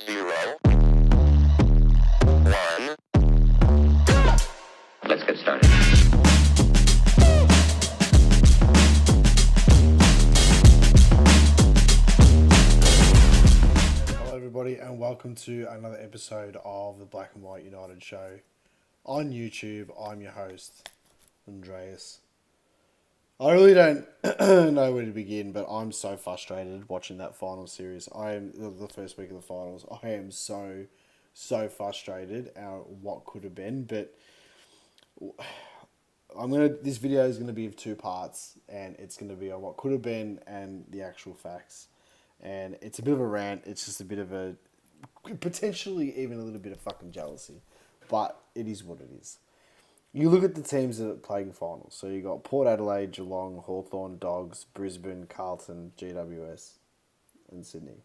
0, 1. Let's get started. Hello everybody and welcome to another episode of the Black and White United show on YouTube. I'm your host, Andreas. I really don't know where to begin, but I'm so frustrated watching that final series. I am the first week of the finals. I am so frustrated at what could have been, but this video is gonna be of two parts, and it's gonna be on what could have been and the actual facts. And it's a bit of a rant. It's just a bit of a potentially even a little bit of fucking jealousy, but it is what it is. You look at the teams that are playing finals. So you got Port Adelaide, Geelong, Hawthorn, Dogs, Brisbane, Carlton, GWS, and Sydney.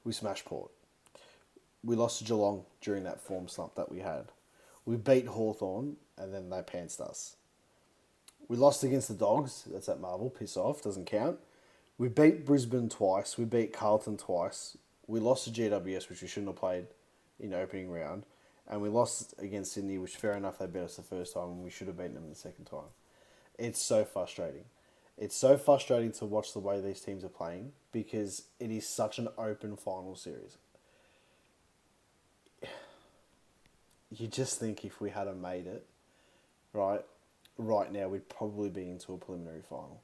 We smashed Port. We lost to Geelong during that form slump that we had. We beat Hawthorn, and then they pantsed us. We lost against the Dogs. That's at Marvel. Piss off. Doesn't count. We beat Brisbane twice. We beat Carlton twice. We lost to GWS, which we shouldn't have played in the opening round. And we lost against Sydney, which fair enough, they beat us the first time and we should have beaten them the second time. It's so frustrating. It's so frustrating to watch the way these teams are playing because it is such an open final series. You just think if we had made it, right now we'd probably be into a preliminary final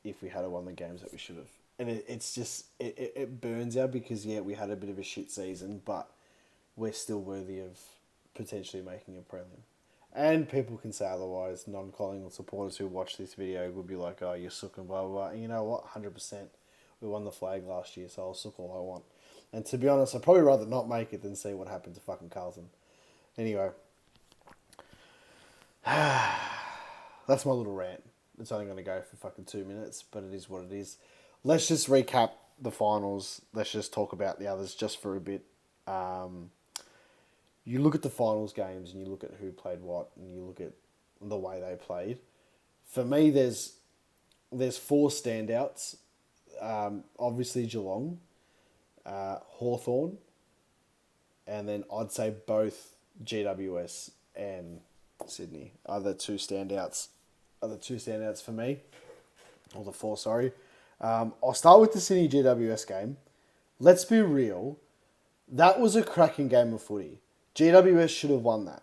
if we had won the games that we should have. And it burns out because, yeah, we had a bit of a shit season, but we're still worthy of potentially making a prelim. And people can say otherwise. Non-Collingwood supporters who watch this video would be like, oh, you're sook and blah, blah, blah. And you know what? 100%. We won the flag last year, so I'll sook all I want. And to be honest, I'd probably rather not make it than see what happened to fucking Carlton. Anyway. That's my little rant. It's only going to go for fucking 2 minutes, but it is what it is. Let's just recap the finals. Let's just talk about the others just for a bit. You look at the finals games and you look at who played what and you look at the way they played. For me, there's four standouts. Obviously Geelong, Hawthorn, and then I'd say both GWS and Sydney are the two standouts. For me, or the four. Sorry. I'll start with the Sydney GWS game. Let's be real. That was a cracking game of footy. GWS should have won that.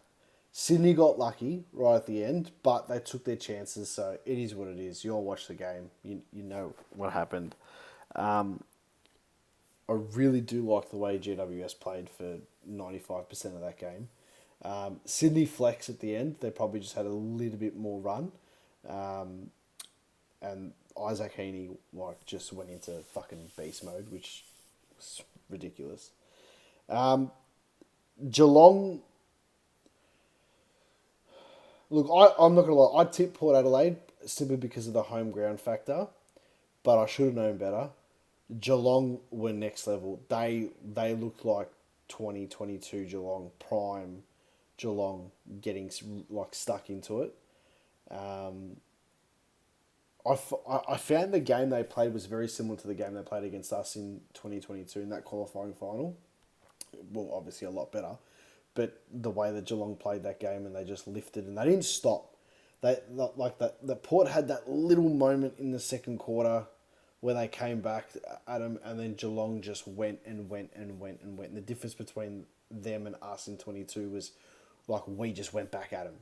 Sydney got lucky right at the end, but they took their chances, so it is what it is. You all watch the game. You know what happened. I really do like the way GWS played for 95% of that game. Sydney flex at the end. They probably just had a little bit more run. And Isaac Heaney just went into fucking beast mode, which was ridiculous. Geelong. Look, I'm not gonna lie. I tipped Port Adelaide simply because of the home ground factor, but I should have known better. Geelong were next level. They looked like 2022 Geelong, prime Geelong, getting stuck into it. I found the game they played was very similar to the game they played against us in 2022 in that qualifying final. Well, obviously a lot better, but the way that Geelong played that game and they just lifted and they didn't stop. The Port had that little moment in the second quarter where they came back at them, and then Geelong just went and went and went and went. And the difference between them and us in 22 was we just went back at them.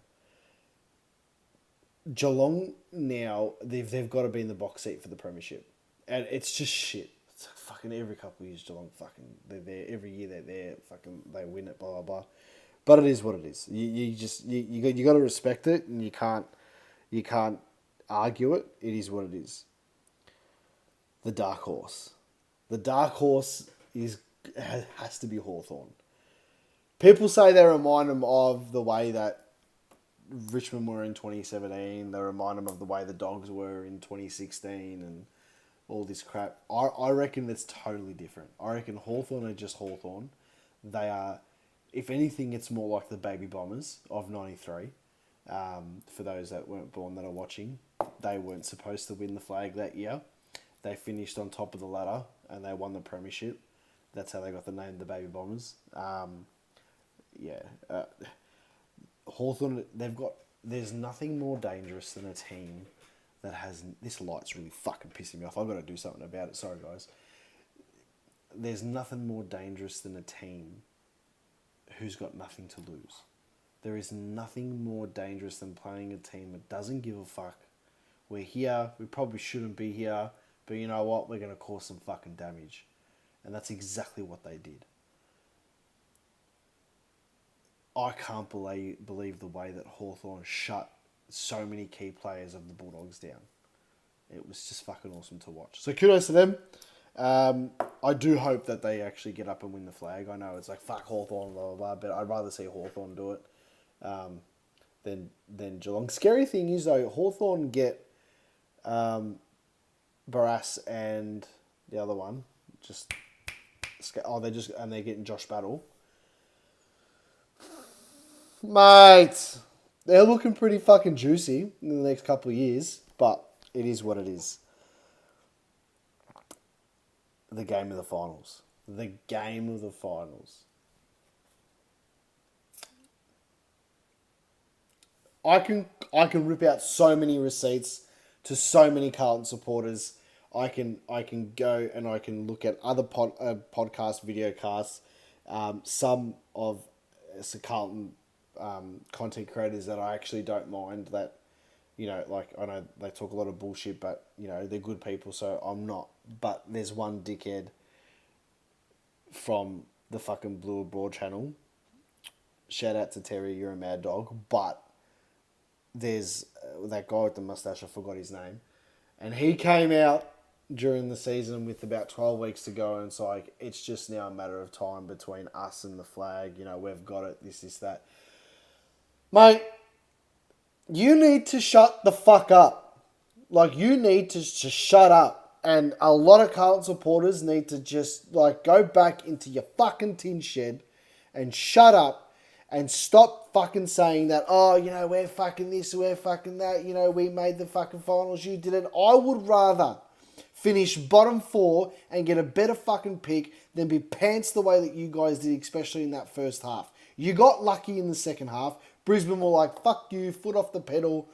Geelong now, they've got to be in the box seat for the premiership. And it's just shit. It's fucking every couple of years Geelong they're there. Every year they're there. They win it, blah, blah, blah. But it is what it is. You got to respect it, and you can't argue it. It is what it is. The dark horse. The dark horse has to be Hawthorn. People say they remind them of the way that Richmond were in 2017. They remind them of the way the Dogs were in 2016 and all this crap. I reckon that's totally different. I reckon Hawthorn are just Hawthorn. They are, if anything, it's more like the Baby Bombers of 93. For those that weren't born that are watching, they weren't supposed to win the flag that year. They finished on top of the ladder and they won the premiership. That's how they got the name the Baby Bombers. Hawthorn, there's nothing more dangerous than a team that has, this light's really fucking pissing me off. I've got to do something about it. Sorry, guys. There's nothing more dangerous than a team who's got nothing to lose. There is nothing more dangerous than playing a team that doesn't give a fuck. We're here, we probably shouldn't be here, but you know what? We're going to cause some fucking damage. And that's exactly what they did. I can't believe the way that Hawthorn shut so many key players of the Bulldogs down. It was just fucking awesome to watch. So kudos to them. I do hope that they actually get up and win the flag. I know it's like, fuck Hawthorn, blah, blah, blah, but I'd rather see Hawthorn do it than Geelong. Scary thing is, though, Hawthorn get Barras and the other one. They're getting Josh Battle. Mate, they're looking pretty fucking juicy in the next couple of years, but it is what it is. The game of the finals. The game of the finals. I can rip out so many receipts to so many Carlton supporters. I can go and I can look at other podcast videocasts. Some of Carlton content creators that I actually don't mind that, you know, like, I know they talk a lot of bullshit, but, you know, they're good people, so I'm not. But there's one dickhead from the fucking Blue Abroad channel. Shout out to Terry, you're a mad dog. But there's that guy with the mustache, I forgot his name. And he came out during the season with about 12 weeks to go, and it's like, it's just now a matter of time between us and the flag. You know, we've got it, this, that. Mate, you need to shut the fuck up. Like, you need to shut up. And a lot of Carlton supporters need to just, like, go back into your fucking tin shed and shut up and stop fucking saying that, oh, you know, we're fucking this, we're fucking that, you know, we made the fucking finals, you didn't. I would rather finish bottom 4 and get a better fucking pick than be pants the way that you guys did, especially in that first half. You got lucky in the second half. Brisbane were like, fuck you, foot off the pedal.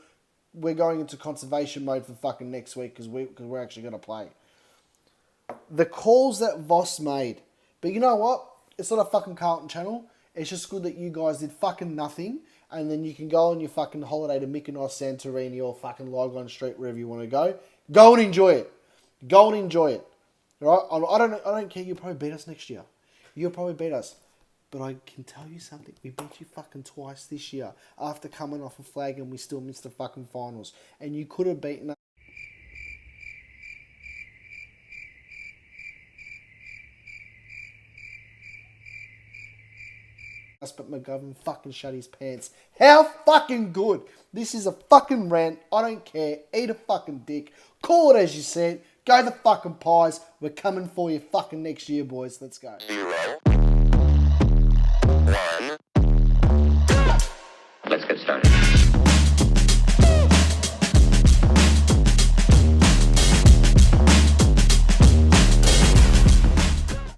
We're going into conservation mode for fucking next week because we're actually going to play. The calls that Voss made. But you know what? It's not a fucking Carlton channel. It's just good that you guys did fucking nothing. And then you can go on your fucking holiday to Mykonos, Santorini, or fucking Lygon Street, wherever you want to go. Go and enjoy it. Go and enjoy it. All right? I don't care. You'll probably beat us next year. You'll probably beat us. But I can tell you something. We beat you fucking twice this year after coming off a flag and we still missed the fucking finals. And you could have beaten us, but McGovern fucking shut his pants. How fucking good. This is a fucking rant. I don't care. Eat a fucking dick. Call it as you said. Go the fucking Pies. We're coming for you fucking next year, boys. Let's go. 0-1